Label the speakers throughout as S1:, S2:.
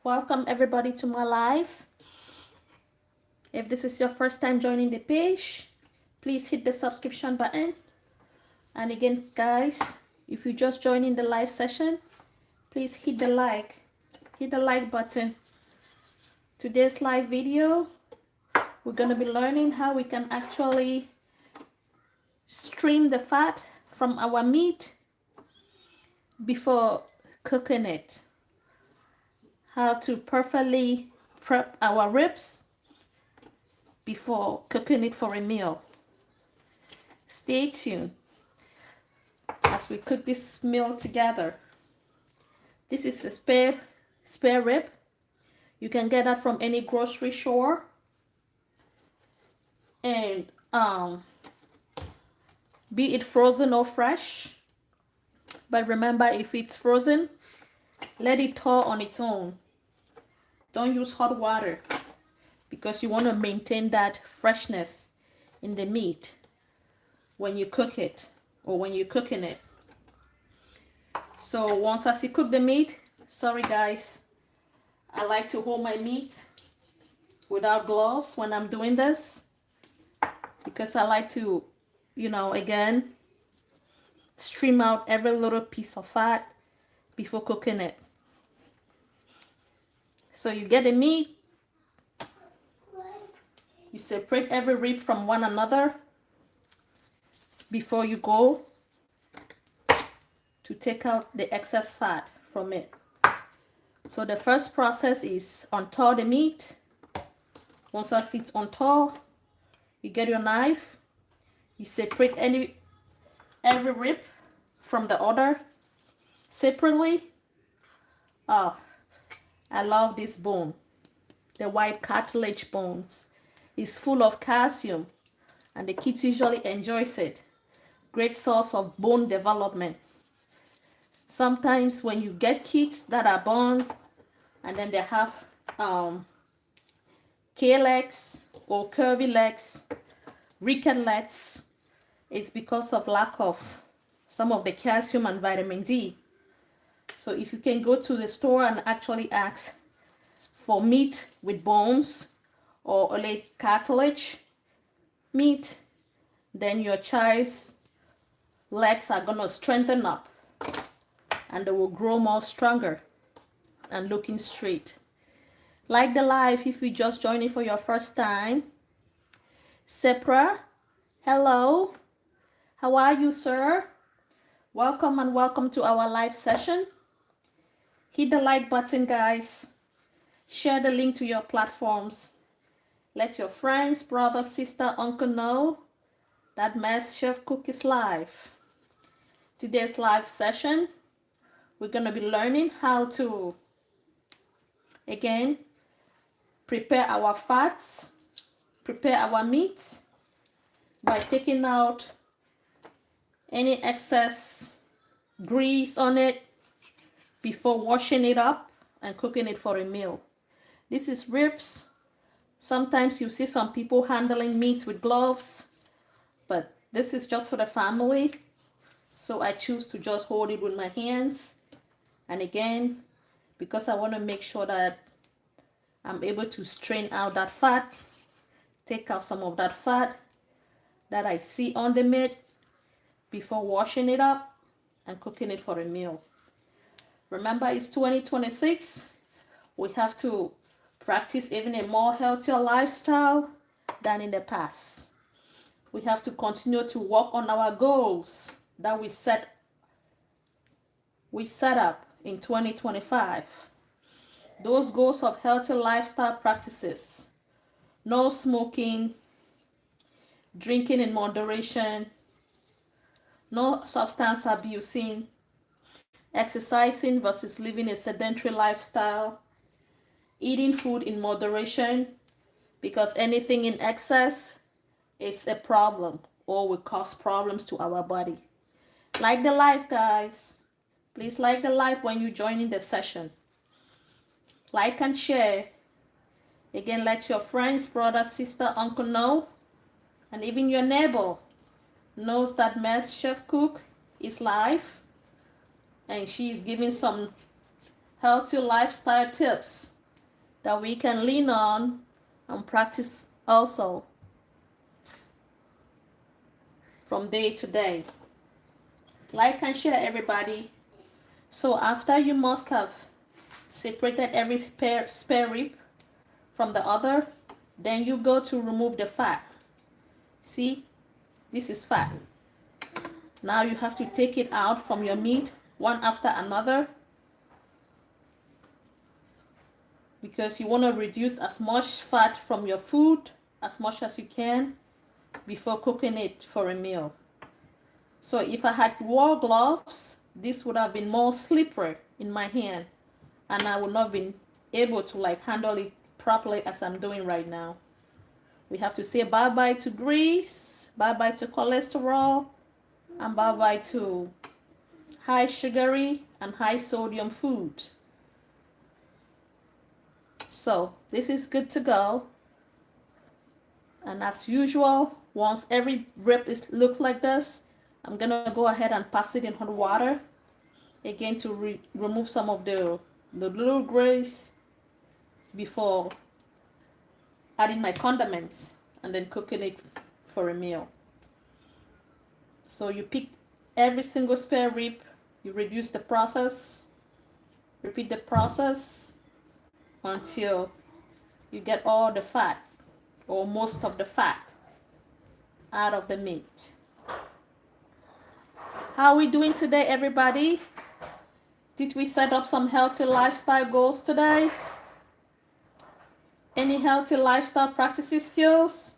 S1: Welcome everybody to my live. If this is your first time joining the page, please hit the subscription button. And again, guys, if you just joining the live session, please hit the like button. Today's live video, we're going to be learning how we can actually stream the fat from our meat before cooking it. How to perfectly prep our ribs before cooking it for a meal. Stay tuned as we cook this meal together. This is a spare rib. You can get that from any grocery store. And be it frozen or fresh. But remember, if it's frozen, let it thaw on its own. Don't use hot water because you want to maintain that freshness in the meat when you cook it or when you're cooking it. So once I cook the meat, sorry guys, I like to hold my meat without gloves when I'm doing this because I like to, again, stream out every little piece of fat before cooking it. So you get the meat, you separate every rib from one another before you go to take out the excess fat from it. So the first process is unthaw the meat. Once that sits unthaw, you get your knife, you separate every rib from the other separately. Oh, I love this bone. The white cartilage bones is full of calcium and the kids usually enjoys it. Great source of bone development. Sometimes when you get kids that are born and then they have K-legs or curvy legs, rickety legs, it's because of lack of some of the calcium and vitamin D. So if you can go to the store and actually ask for meat with bones or only cartilage meat, then your child's legs are gonna strengthen up and they will grow more stronger and looking straight. Like the live if you just joining for your first time. Sepra, hello. How are you, sir? Welcome and welcome to our live session. Hit the like button, guys. Share the link to your platforms. Let your friends, brother, sister, uncle know that Mass Chef Cook is live. Today's live session, we're going to be learning how to, again, prepare our fats, prepare our meat by taking out any excess grease on it before washing it up and cooking it for a meal. This is ribs. Sometimes you see some people handling meat with gloves, but this is just for the family. So I choose to just hold it with my hands. And again, because I want to make sure that I'm able to strain out that fat, take out some of that fat that I see on the meat before washing it up and cooking it for a meal. Remember, it's 2026. We have to practice even a more healthier lifestyle than in the past. We have to continue to work on our goals that we set up in 2025. Those goals of healthy lifestyle practices: no smoking, drinking in moderation, no substance abusing, exercising versus living a sedentary lifestyle, eating food in moderation, because anything in excess is a problem or will cause problems to our body. Like the live, guys. Please like the live when you join in the session. Like and share. Again, let your friends, brother, sister, uncle know, and even your neighbor knows that Mass Chef Cook is live and she's giving some healthy lifestyle tips that we can lean on and practice also from day to day. Like and share, everybody. So after you must have separated every spare rib from the other, then you go to remove the fat. See, this is fat. Now you have to take it out from your meat one after another, because you want to reduce as much fat from your food as much as you can before cooking it for a meal. So if I had wore gloves, this would have been more slippery in my hand, and I would not have been able to like handle it properly as I'm doing right now. We have to say bye-bye to grease, bye-bye to cholesterol, and bye-bye to high sugary and high sodium food. So this is good to go. And as usual, once every rib looks like this, I'm gonna go ahead and pass it in hot water again to remove some of the little grease before adding my condiments and then cooking it for a meal. So you pick every single spare rib, you reduce the process, repeat the process until you get all the fat or most of the fat out of the meat. How are we doing today, everybody? Did we set up some healthy lifestyle goals today? Any healthy lifestyle practices skills?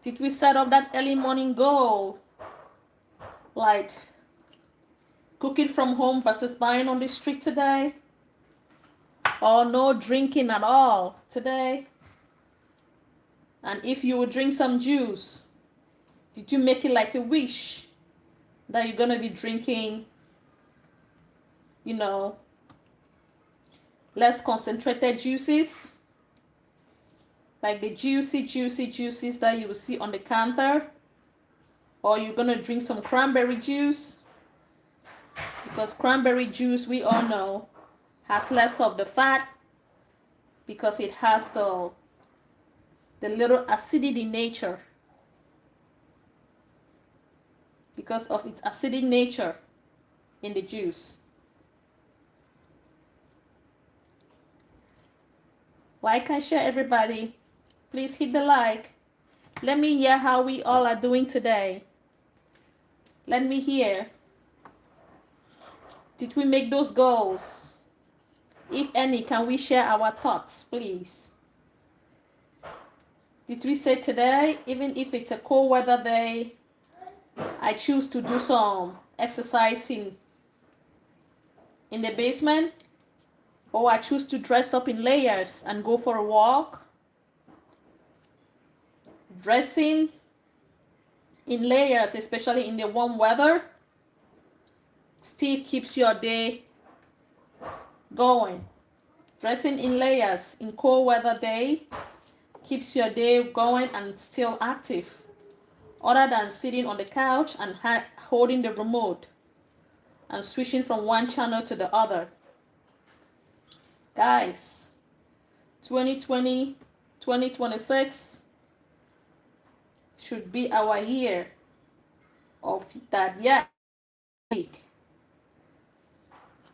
S1: Did we set up that early morning goal? Like cooking from home versus buying on the street today? Or no drinking at all today? And if you would drink some juice, did you make it like a wish that you're going to be drinking, you know, less concentrated juices? Like the juicy juices that you will see on the counter? Or you're going to drink some cranberry juice? Because cranberry juice, we all know, has less of the fat because it has the little acidity nature. Because of its acidic nature in the juice. Like and share, everybody. Please hit the like. Let me hear how we all are doing today. Let me hear. Did we make those goals? If any, can we share our thoughts, please? Did we say today, even if it's a cold weather day, I choose to do some exercising in the basement? Or I choose to dress up in layers and go for a walk? Dressing in layers, especially in the warm weather, still keeps your day going. Dressing in layers in cold weather day keeps your day going and still active, other than sitting on the couch and holding the remote and switching from one channel to the other. Guys, 2020, 2026 should be our year of that. Yeah,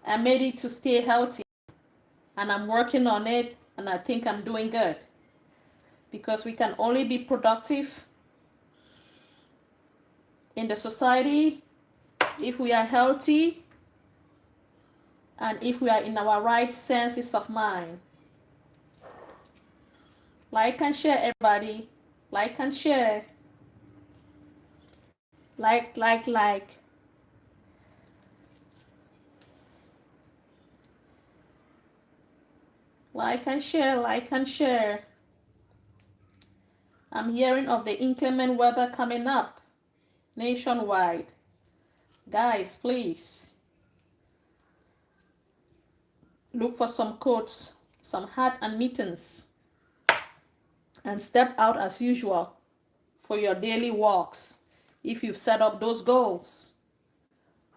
S1: I made it to stay healthy, and I'm working on it, and I think I'm doing good, because we can only be productive in the society if we are healthy and if we are in our right senses of mind. Like and share, everybody. Like and share. Like. Like and share, like and share. I'm hearing of the inclement weather coming up nationwide. Guys, please look for some coats, some hat and mittens, and step out as usual for your daily walks if you've set up those goals.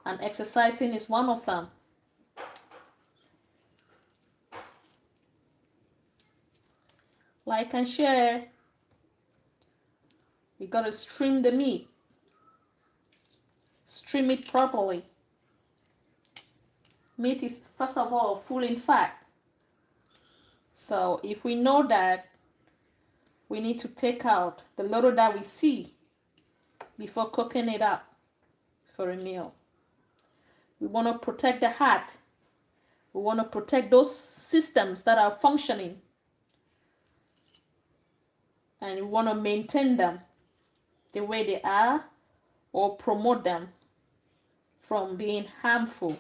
S1: And exercising is one of them. Like and share. You gotta stream the meat. Stream it properly. Meat is, first of all, full in fat. So if we know that, we need to take out the little that we see before cooking it up for a meal. We want to protect the heart. We want to protect those systems that are functioning. And we want to maintain them the way they are or promote them from being harmful.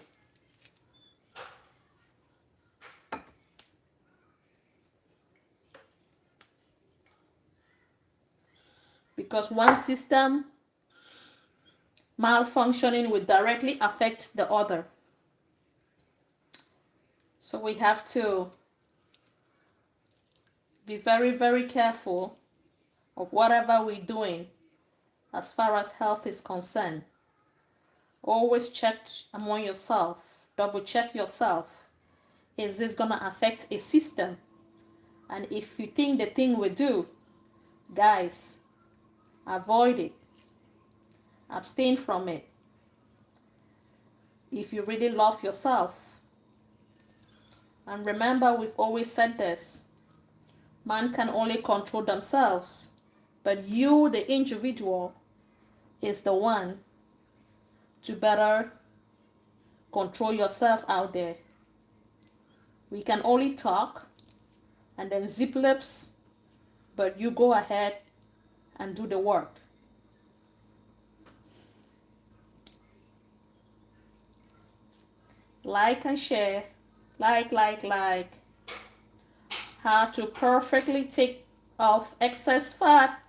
S1: Because one system malfunctioning will directly affect the other. So we have to be very, very careful of whatever we're doing as far as health is concerned. Always check among yourself, double check yourself. Is this gonna affect a system? And if you think the thing will do, guys, avoid it. Abstain from it. If you really love yourself. And remember, we've always said this. Man can only control themselves. But you, the individual, is the one to better control yourself out there. We can only talk and then zip lips, but you go ahead and do the work. Like and share. Like. How to perfectly take off excess fat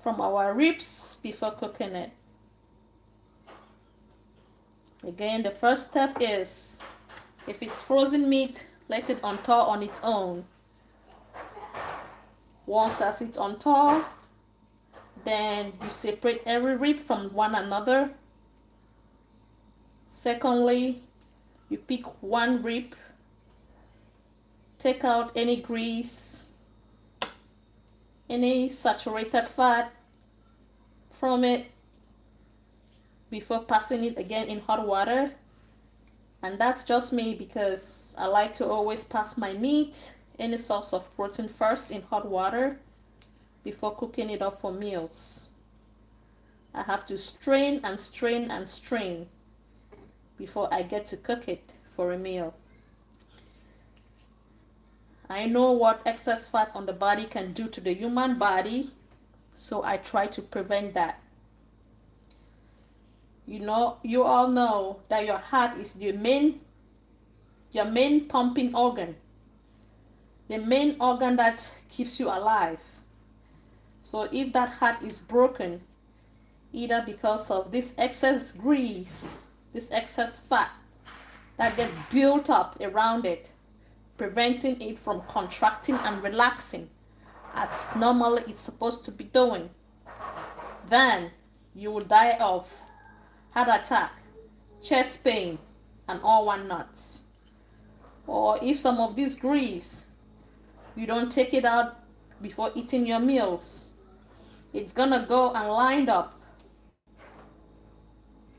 S1: from our ribs before cooking it. Again, the first step is, if it's frozen meat, let it unthaw on its own. Once as it's unthaw, then you separate every rib from one another. Secondly, you pick one rib, take out any grease, any saturated fat from it before passing it again in hot water. And that's just me, because I like to always pass my meat, any source of protein, first in hot water before cooking it up for meals. I have to strain and strain and strain before I get to cook it for a meal. I know what excess fat on the body can do to the human body, so I try to prevent that. You all know that your heart is your main pumping organ, the main organ that keeps you alive. So if that heart is broken, either because of this excess grease, this excess fat that gets built up around it, preventing it from contracting and relaxing as normally it's supposed to be doing, then you will die of heart attack, chest pain, and all whatnots. Or if some of this grease, you don't take it out before eating your meals, it's gonna go and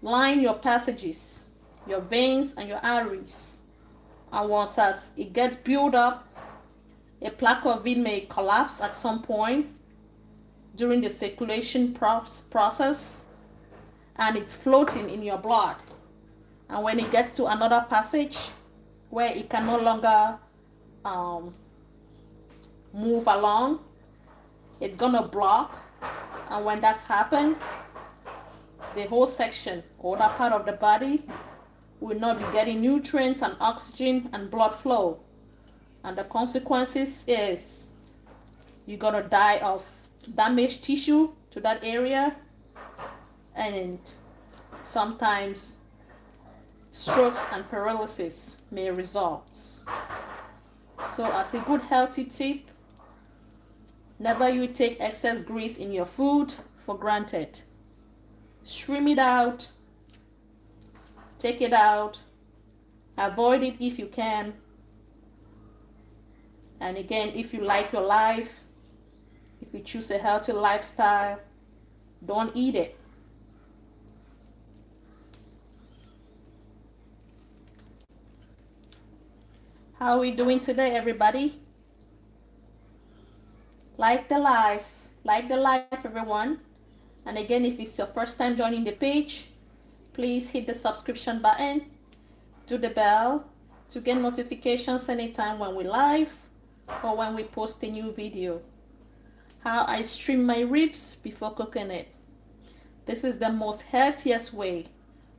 S1: line your passages, your veins and your arteries. And once as it gets built up, a plaque of it may collapse at some point during the circulation process, and it's floating in your blood. And when it gets to another passage where it can no longer move along, it's gonna block. And when that's happened, the whole section or that part of the body will not be getting nutrients and oxygen and blood flow. And the consequences is you're gonna die of damaged tissue to that area, and sometimes strokes and paralysis may result. So as a good healthy tip, never you take excess grease in your food for granted. Stream it out, take it out, avoid it if you can, And again, if you like your life, if you choose a healthy lifestyle, don't eat it. How are we doing today, everybody? Like the life, everyone. And again, if it's your first time joining the page, please hit the subscription button, do the bell to get notifications anytime when we live or when we post a new video. How I stream my ribs before cooking it. This is the most healthiest way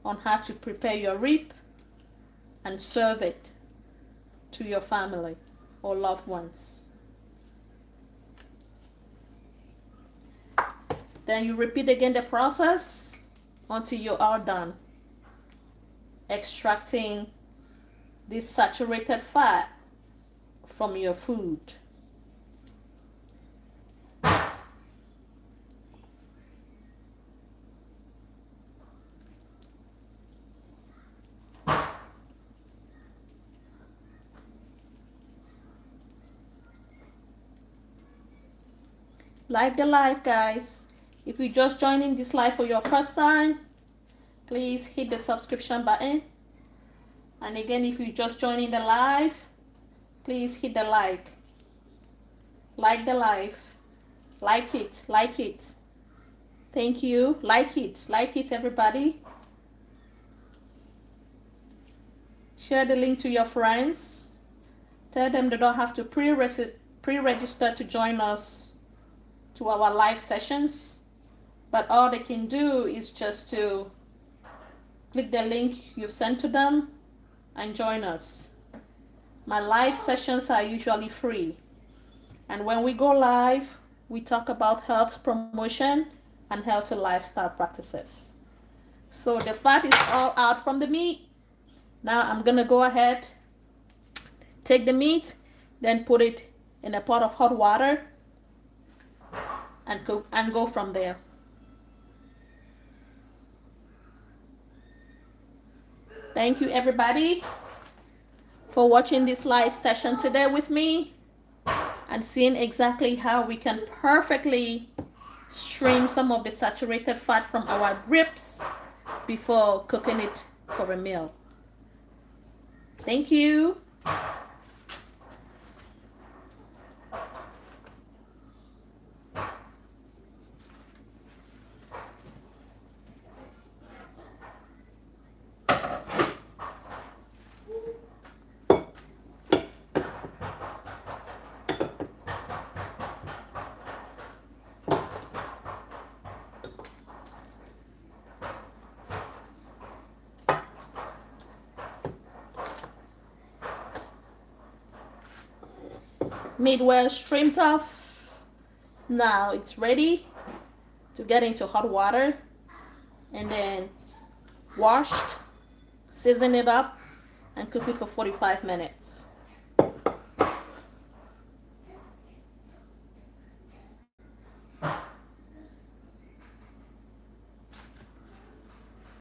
S1: on how to prepare your rib and serve it to your family or loved ones. Then you repeat again the process until you are done extracting this saturated fat from your food. Like the live, guys. If you're just joining this live for your first time, please hit the subscription button. And again, if you're just joining the live, please hit the like. Like the live. Like it. Like it. Thank you. Like it. Like it, everybody. Share the link to your friends. Tell them they don't have to pre-register to join us to our live sessions. But all they can do is just to click the link you've sent to them and join us. My live sessions are usually free. And when we go live, we talk about health promotion and healthy lifestyle practices. So the fat is all out from the meat. Now I'm gonna go ahead, take the meat, then put it in a pot of hot water and cook and go from there. Thank you, everybody, for watching this live session today with me and seeing exactly how we can perfectly stream some of the saturated fat from our ribs before cooking it for a meal. Thank you. Meat well streamed off. Now it's ready to get into hot water and then washed, season it up, and cook it for 45 minutes.